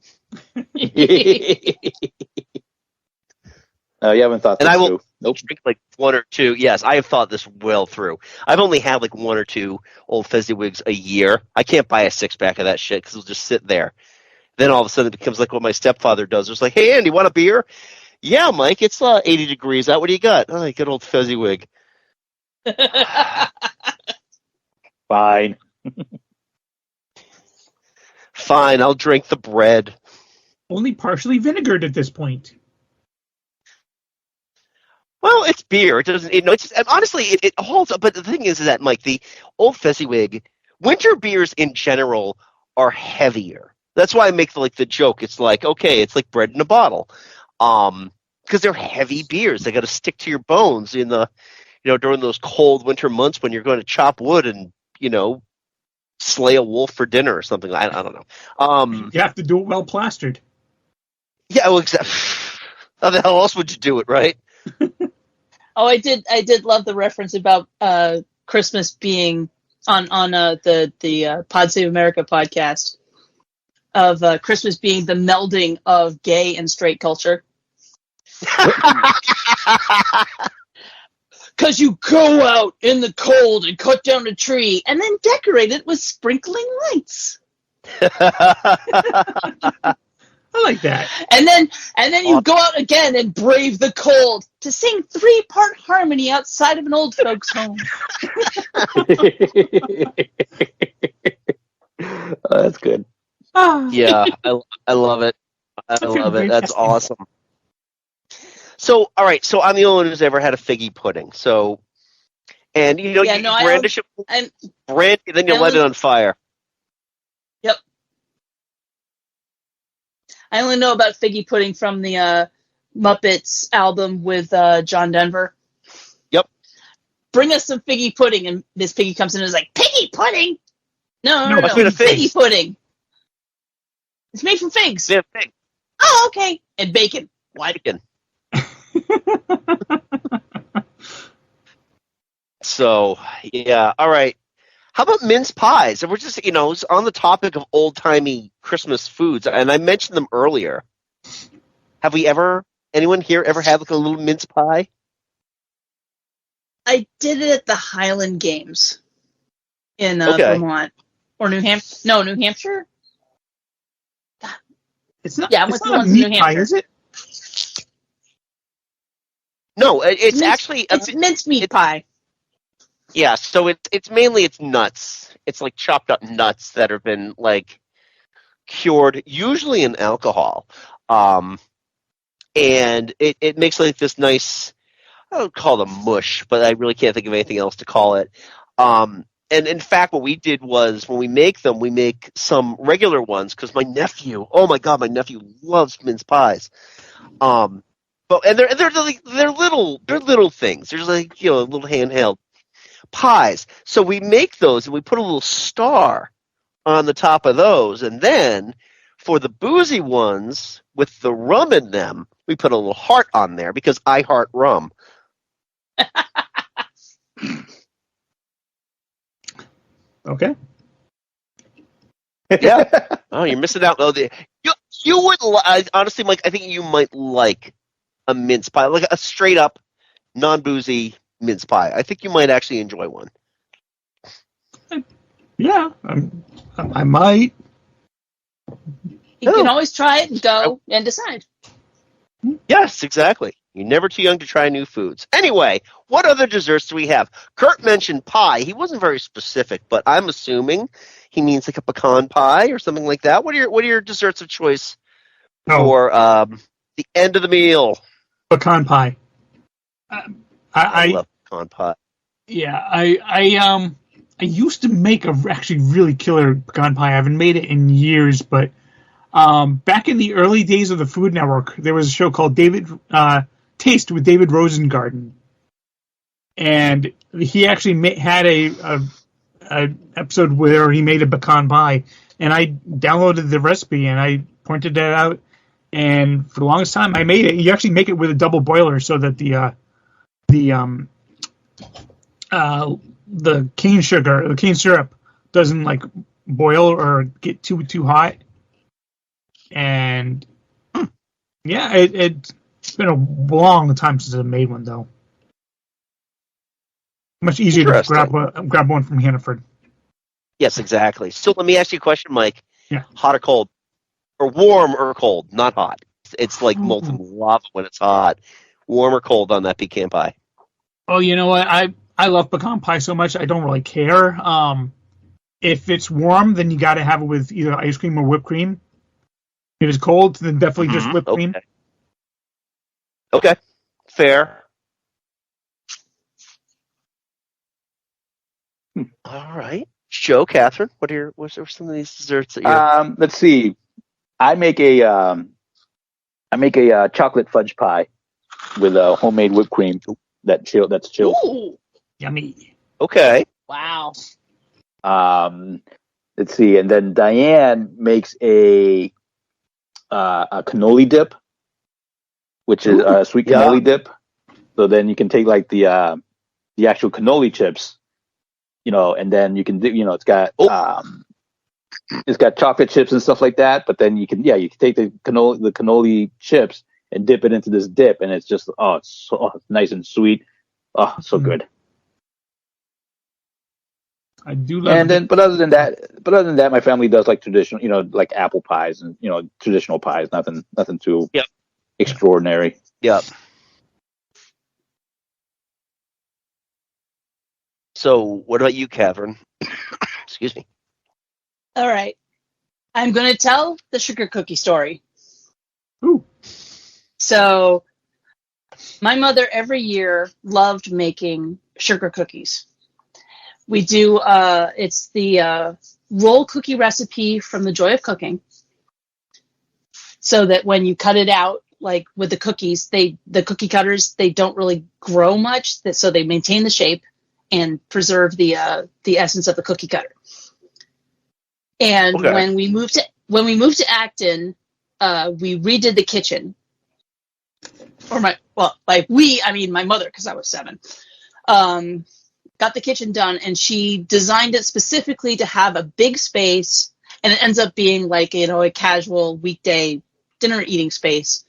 You haven't thought this through. Nope. Drink like 1 or 2. Yes, I have thought this well through. I've only had like 1 or 2 old Fezziwigs a year. I can't buy a 6-pack of that shit because it'll just sit there. Then all of a sudden it becomes like what my stepfather does. It's like, hey, Andy, want a beer? Yeah, Mike, it's 80 degrees out. What do you got? Oh, good old Fezziwig. Fine. Fine, I'll drink the bread. Only partially vinegared at this point. Well, it's beer. It doesn't. Honestly, it holds up. But the thing is that, Mike, the old Fezziwig, winter beers in general are heavier. That's why I make the joke. It's like, okay, it's like bread in a bottle, because they're heavy beers. They got to stick to your bones in the, during those cold winter months when you're going to chop wood and slay a wolf for dinner or something. I don't know. You have to do it well plastered. Yeah, well, exactly. How the hell else would you do it, right? Oh, I did love the reference about Christmas being on the Pod Save America podcast of Christmas being the melding of gay and straight culture. Because you go out in the cold and cut down a tree and then decorate it with sprinkling lights. I like that. And then you go out again and brave the cold to sing 3-part harmony outside of an old folks' home. That's good. Yeah, I love it. I love it. That's awesome. So, all right. So I'm the only one who's ever had a figgy pudding. So, and you brandish it, then you light it on fire. Yep. I only know about figgy pudding from the Muppets album with John Denver. Yep. Bring us some figgy pudding, and this piggy comes in and is like, piggy pudding? No, it's made of figs. Figgy pudding. It's made from figs. Yeah, figs. Oh, okay. And bacon. Why? Bacon. So, yeah. All right. How about mince pies? And we're just, on the topic of old-timey Christmas foods, and I mentioned them earlier. Have anyone here ever had like a little mince pie? I did it at the Highland Games in Vermont. Or New Hampshire. No, New Hampshire? It's not, yeah, it's not a meat pie, is it? No, it's mincemeat pie. Yeah, so it's mainly nuts. It's like chopped up nuts that have been like cured, usually in alcohol, and it makes like this nice. I don't call it a mush, but I really can't think of anything else to call it. And in fact, what we did was when we make them, we make some regular ones because my nephew loves mince pies. But they're little things. There's like little handheld pies. So we make those and we put a little star on the top of those, and then for the boozy ones with the rum in them, we put a little heart on there because I heart rum. Okay. Yeah. Oh, you're missing out. Oh, You would honestly, Mike. I think you might like a mince pie, like a straight up non-boozy mince pie. I think you might actually enjoy one. Yeah, I might. You can always try it and go and decide. Yes, exactly. You're never too young to try new foods. Anyway, what other desserts do we have? Kurt mentioned pie. He wasn't very specific, but I'm assuming he means like a pecan pie or something like that. What are your desserts of choice for the end of the meal? Pecan pie. I love pecan pie. Yeah, I used to make a actually really killer pecan pie. I haven't made it in years, but back in the early days of the Food Network, there was a show called Taste with David Rosengarten, and he actually had a episode where he made a pecan pie, and I downloaded the recipe and I pointed it out, and for the longest time I made it. You actually make it with a double boiler so that the cane sugar, the cane syrup, doesn't like boil or get too hot. And yeah, it's been a long time since I made one, though. Much easier to grab one from Hannaford. Yes, exactly. So let me ask you a question, Mike. Yeah. Hot or cold? Or warm or cold? Not hot. It's like molten lava when it's hot. Warm or cold on that pecan pie? Oh, you know what? I love pecan pie so much, I don't really care. If it's warm, then you got to have it with either ice cream or whipped cream. If it's cold, then definitely just whipped cream. Okay. Fair. All right. Joe, Catherine, what's some of these desserts that you're... Let's see. I make a chocolate fudge pie with a homemade whipped cream that's chilled. Ooh. Yummy. Okay. Wow. Let's see. And then Diane makes a cannoli dip, which is a sweet cannoli dip. So then you can take like the actual cannoli chips, and then you can do, it's got chocolate chips and stuff like that. But then you can take the cannoli chips and dip it into this dip, and it's just it's so nice and sweet. Oh, so good. I do love. And then, but other than that, my family does like traditional, like apple pies and traditional pies. Nothing too extraordinary. Yep. So, what about you, Catherine? Excuse me. All right. I'm going to tell the sugar cookie story. Ooh. So, my mother every year loved making sugar cookies. We do, it's the roll cookie recipe from The Joy of Cooking. So that when you cut it out, like with the cookies, the cookie cutters, they don't really grow much, so they maintain the shape and preserve the essence of the cookie cutter. And when we moved to Acton, we redid the kitchen. I mean my mother, because I was 7. Got the kitchen done, and she designed it specifically to have a big space, and it ends up being like, a casual weekday dinner eating space,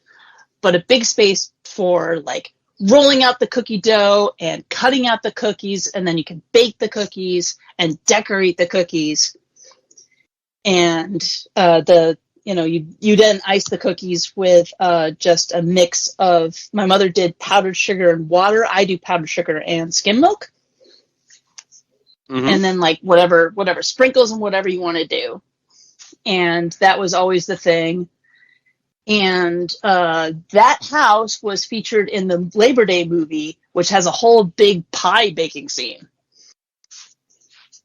but a big space for like rolling out the cookie dough and cutting out the cookies, and then you can bake the cookies and decorate the cookies. And you then ice the cookies with just a mix of, my mother did powdered sugar and water. I do powdered sugar and skim milk. Mm-hmm. And then like whatever sprinkles and whatever you want to do. And that was always the thing. And that house was featured in the Labor Day movie, which has a whole big pie baking scene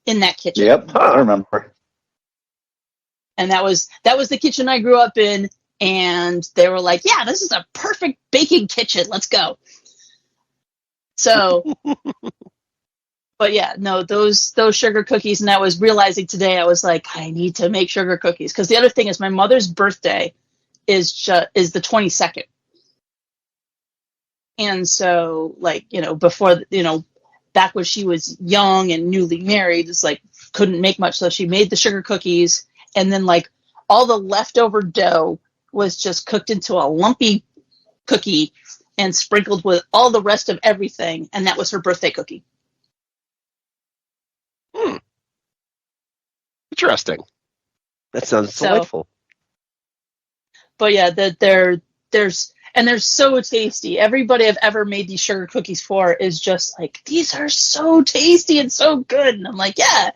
in that kitchen. Yep, I remember. And that was the kitchen I grew up in. And they were like, yeah, this is a perfect baking kitchen. Let's go. So... But yeah, no, those sugar cookies, and I was realizing today, I was like, I need to make sugar cookies. Because the other thing is, my mother's birthday is the 22nd. And so, like, before, back when she was young and newly married, it's like, couldn't make much. So she made the sugar cookies, and then like all the leftover dough was just cooked into a lumpy cookie and sprinkled with all the rest of everything, and that was her birthday cookie. Interesting. That sounds delightful. But yeah, they're so tasty. Everybody I've ever made these sugar cookies for is just like, these are so tasty and so good. And I'm like, yeah.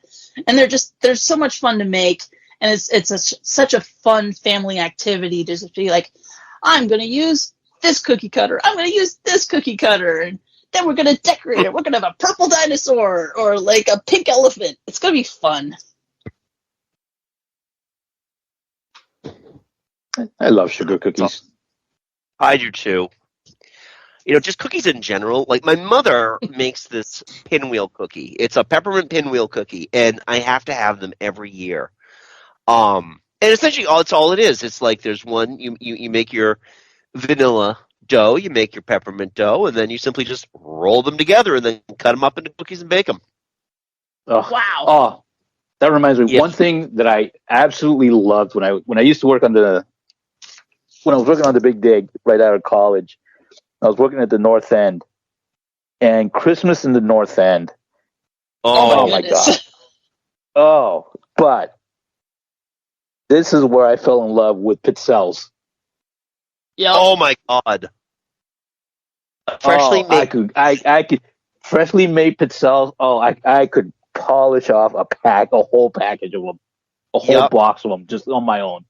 And they're so much fun to make. And it's such a fun family activity to just be like, I'm going to use this cookie cutter. I'm going to use this cookie cutter. And then we're going to decorate it. We're going to have a purple dinosaur or like a pink elephant. It's going to be fun. I love sugar cookies. I do too. Just cookies in general. Like my mother makes this pinwheel cookie. It's a peppermint pinwheel cookie, and I have to have them every year. And essentially, all it is. It's like there's one. You make your vanilla dough, you make your peppermint dough, and then you simply just roll them together and then cut them up into cookies and bake them. Oh, wow! Oh, that reminds me. One thing that I absolutely loved when I used to work when I was working on the Big Dig right out of college, I was working at the North End, and Christmas in the North End. Oh my God! Oh, but this is where I fell in love with pizzelles. Yeah. Oh my God! Freshly made. I could freshly made pizzelles. Oh, I could polish off a whole package of them, a whole box of them, just on my own.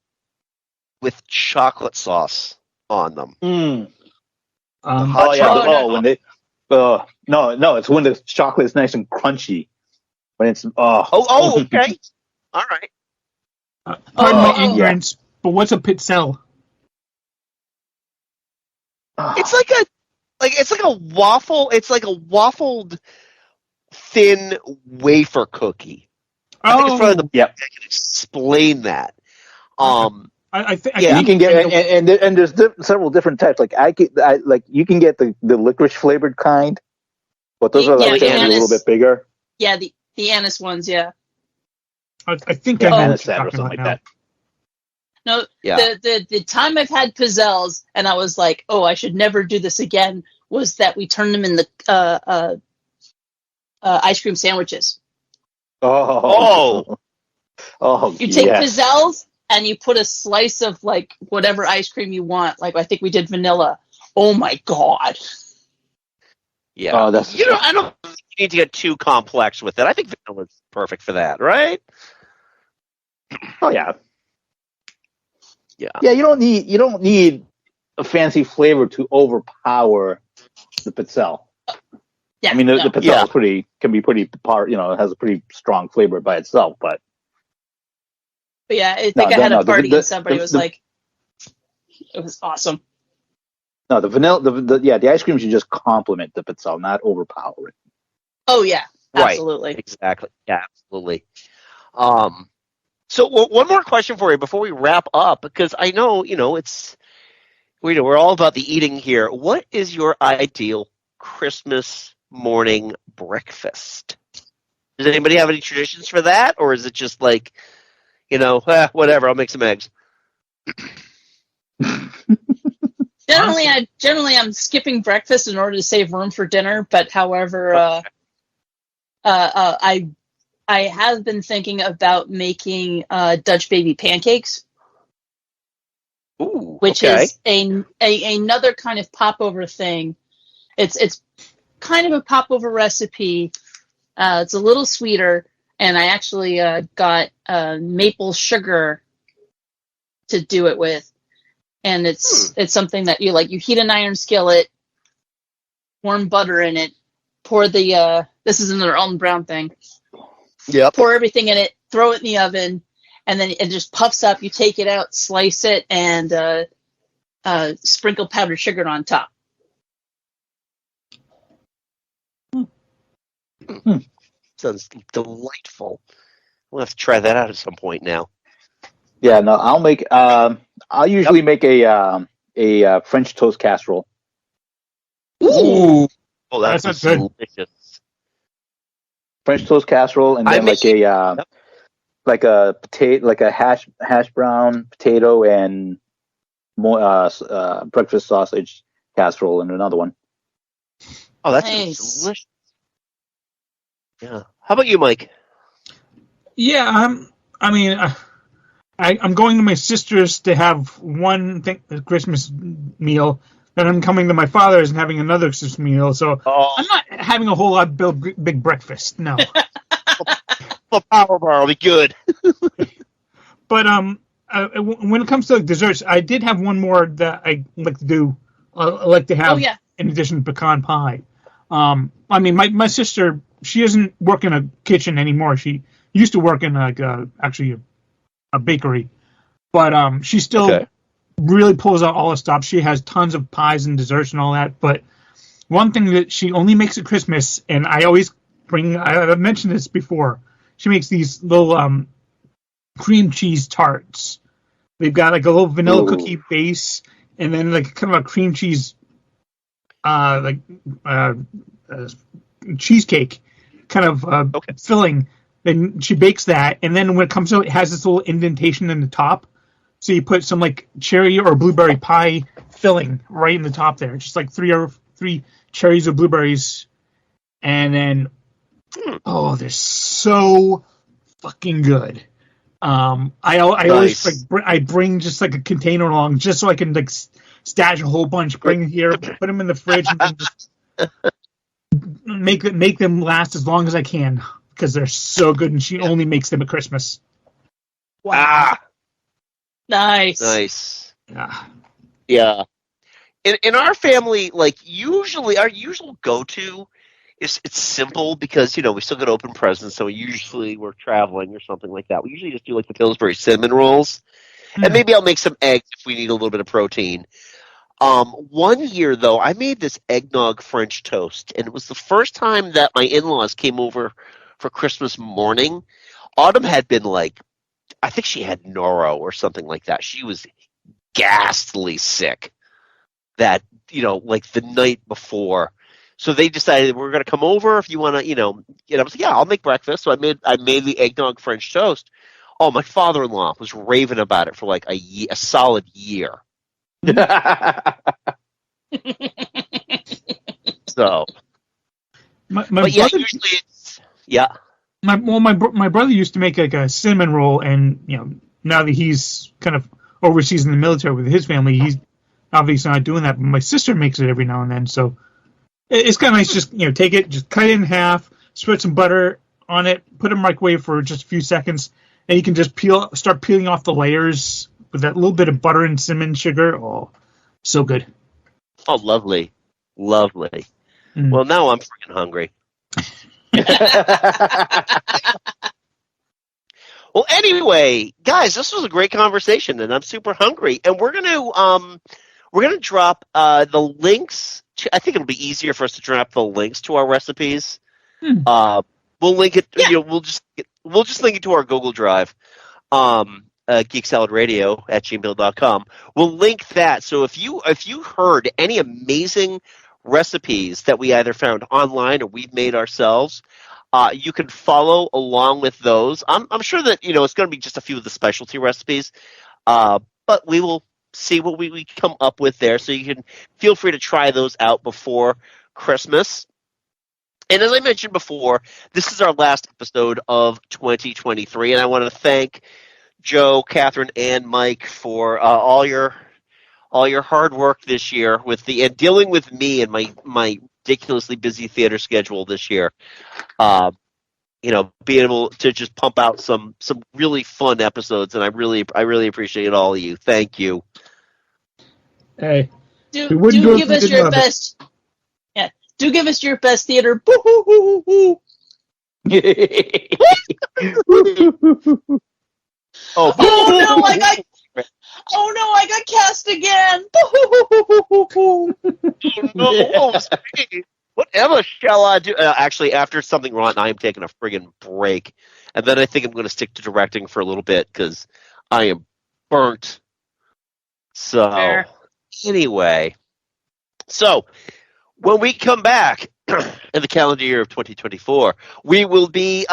With chocolate sauce on them. No, it's when the chocolate is nice and crunchy. When it's okay, all right. Pardon my ignorance, but what's a pizzelle? It's like a waffle. It's like a waffled thin wafer cookie. I think it's probably the best I can explain that. I think you can get and there's several different types. Like you can get the licorice flavored kind, but those are like a little bit bigger. Yeah, the anise ones. Yeah. I think I know anise or something like that. No, the time I've had pizzelles and I was like, oh, I should never do this again, was that we turned them in the ice cream sandwiches. Oh, you take pizzelles and you put a slice of like whatever ice cream you want. Like I think we did vanilla. Oh my God. Yeah. I don't think you need to get too complex with it. I think vanilla's perfect for that, right? Oh yeah. Yeah. Yeah, you don't need a fancy flavor to overpower the pizzelle. Yeah, I mean the pizzelle can be pretty it has a pretty strong flavor by itself, but yeah, I think I had a party and somebody was like, it was awesome. No, the vanilla, the ice cream should just complement the pizzelle, not overpower it. Oh yeah, absolutely, right. Exactly, yeah, absolutely. So one more question for you before we wrap up, because I know we're all about the eating here. What is your ideal Christmas morning breakfast? Does anybody have any traditions for that, or is it just like, whatever, I'll make some eggs? Generally, I'm skipping breakfast in order to save room for dinner. But however, I have been thinking about making Dutch baby pancakes, which is another kind of popover thing. It's kind of a popover recipe. It's a little sweeter, and I actually got maple sugar to do it with. And it's something that you heat an iron skillet, warm butter in it, pour this is another almond brown thing. Yep. Pour everything in it, throw it in the oven, and then it just puffs up. You take it out, slice it, and sprinkle powdered sugar on top. Sounds delightful. We'll have to try that out at some point now. Yeah, no, I'll usually make a French toast casserole. Ooh, that's delicious. French toast casserole, and then like a potato, like a hash brown potato and breakfast sausage casserole in another one. Oh, that's Nice. delicious. Yeah. How about you, Mike? Yeah, I'm going to my sister's to have one Christmas meal. Then I'm coming to my father's and having another Christmas meal. So I'm not having a whole lot of big breakfast. No. A power bar will be good. But when it comes to desserts, I did have one more that I like to do. I like to have in addition to pecan pie. My sister, she doesn't work in a kitchen anymore. She used to work in actually a bakery, but she still really pulls out all the stops. She has tons of pies and desserts and all that. But one thing that she only makes at Christmas, and I always I've mentioned this before. She makes these little cream cheese tarts. They've got like a little vanilla cookie base, and then like kind of a cream cheese, cheesecake kind of filling. Then she bakes that, and then when it comes out, it has this little indentation in the top. So you put some like cherry or blueberry pie filling right in the top there, just like three cherries or blueberries, and then they're so fucking good. I always I bring just like a container along just so I can like stash a whole bunch, bring it here, put them in the fridge, and then just make them last as long as I can because they're so good. And she only makes them at Christmas. Wow. Nice. Yeah. In our family, like usually our usual go-to is it's simple because we still got open presents, so usually we're traveling or something like that. We usually just do like the Pillsbury cinnamon rolls, and maybe I'll make some eggs if we need a little bit of protein. One year though, I made this eggnog French toast, and it was the first time that my in-laws came over for Christmas morning. Autumn had been like, I think she had noro or something like that. She was ghastly sick that, like the night before. So they decided we're going to come over if you want to, I was like, yeah, I'll make breakfast. So I made the eggnog French toast. Oh, my father-in-law was raving about it for like a solid year. So, my brother, usually it's My brother used to make like a cinnamon roll, and now that he's kind of overseas in the military with his family, he's obviously not doing that. But my sister makes it every now and then, so it's kind of nice. Just take it, just cut it in half, spread some butter on it, put it in the microwave for just a few seconds, and you can just start peeling off the layers with that little bit of butter and cinnamon sugar. Oh, so good. Oh, lovely. Well, now I'm freaking hungry. Well, anyway, guys, this was a great conversation, and I'm super hungry. And we're gonna drop the links. I think it'll be easier for us to drop the links to our recipes. We'll link it. We'll just link it to our Google Drive. Geek Salad Radio at gmail.com. We'll link that. So if you heard any amazing recipes that we either found online or we've made ourselves, you can follow along with those. I'm sure that it's going to be just a few of the specialty recipes, but we will see what we come up with there. So you can feel free to try those out before Christmas. And as I mentioned before, this is our last episode of 2023, and I want to thank Joe, Catherine, and Mike for all your hard work this year and dealing with me and my ridiculously busy theater schedule this year. Being able to just pump out some really fun episodes, and I really appreciate all of you. Thank you. Hey, do give us your best. Yeah, do give us your best theater. Boo-hoo-hoo-hoo-hoo. Oh no! I got cast again. No, whatever shall I do? Actually, after something wrong, I am taking a friggin' break, and then I think I'm going to stick to directing for a little bit because I am burnt. So, anyway, when we come back in the calendar year of 2024, we will be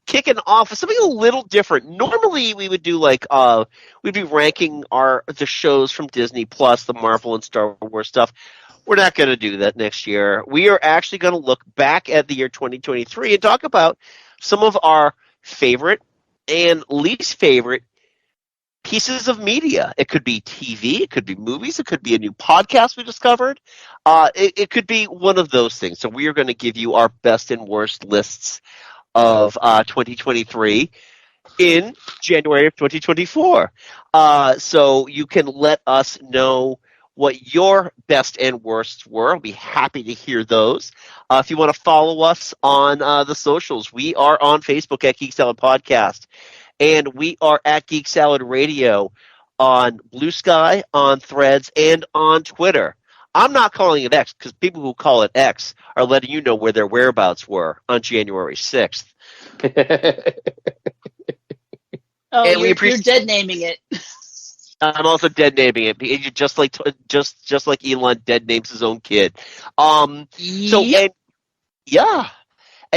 kicking off with something a little different. Normally, we would do we'd be ranking the shows from Disney Plus, the Marvel and Star Wars stuff. We're not going to do that next year. We are actually going to look back at the year 2023 and talk about some of our favorite and least favorite pieces of media. It could be TV, it could be movies, it could be a new podcast we discovered. It could be one of those things. So we are going to give you our best and worst lists of 2023 in January of 2024. So you can let us know what your best and worst were. I'll be happy to hear those. If you want to follow us on the socials, we are on Facebook at Geek Salad Podcast, and we are at Geek Salad Radio on Blue Sky, on Threads, and on Twitter. I'm not calling it X because people who call it X are letting you know where their whereabouts were on January 6th. And you're dead naming it. I'm also dead naming it, just like Elon dead names his own kid. And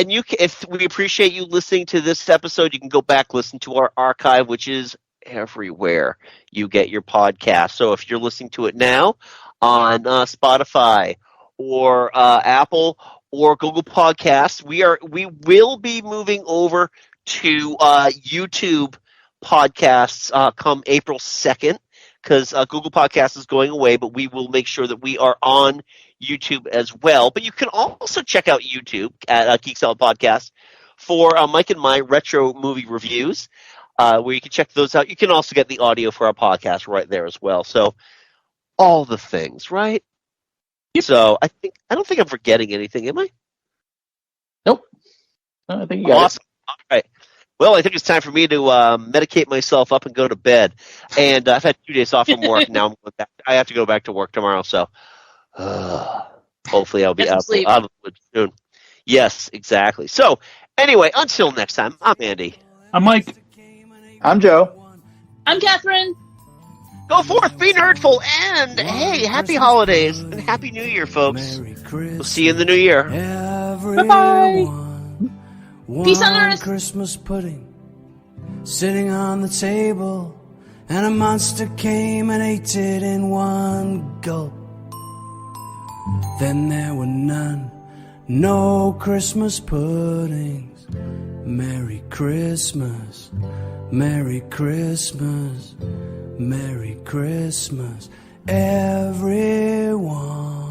if we appreciate you listening to this episode, you can go back listen to our archive, which is everywhere you get your podcast. So if you're listening to it now on Spotify or Apple or Google Podcasts, we will be moving over to YouTube podcasts come April 2nd, because Google Podcasts is going away, but we will make sure that we are on YouTube as well. But you can also check out YouTube at Geek Salad Podcast for Mike and my retro movie reviews, where you can check those out. You can also get the audio for our podcast right there as well. So all the things, right? Yep. So I don't think I'm forgetting anything, am I? Nope. No, I think you got awesome. It. All right. Well, I think it's time for me to medicate myself up and go to bed. And I've had 2 days off from work. Now I have to go back to work tomorrow. So hopefully I'll be out of the woods soon. Yes, exactly. So anyway, until next time, I'm Andy. I'm Mike. I'm Joe. I'm Catherine. Go forth, be nerdful, and hey, happy holidays and happy New Year, folks. We'll see you in the new year. Bye-bye. Peace on Earth. Christmas pudding sitting on the table, and a monster came and ate it in one gulp. Then there were none, no Christmas puddings. Merry Christmas, Merry Christmas, Merry Christmas, everyone.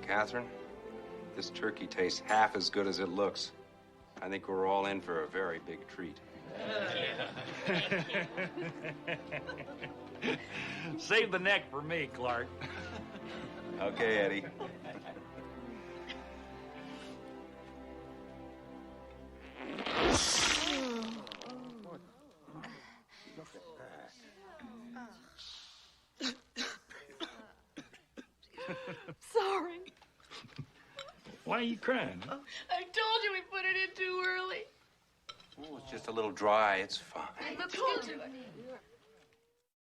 Catherine, this turkey tastes half as good as it looks. I think we're all in for a very big treat. Save the neck for me, Clark. Okay, Eddie. Sorry. Why are you crying? I told you we put it in too early. Oh, it's just a little dry. It's fine. I told you.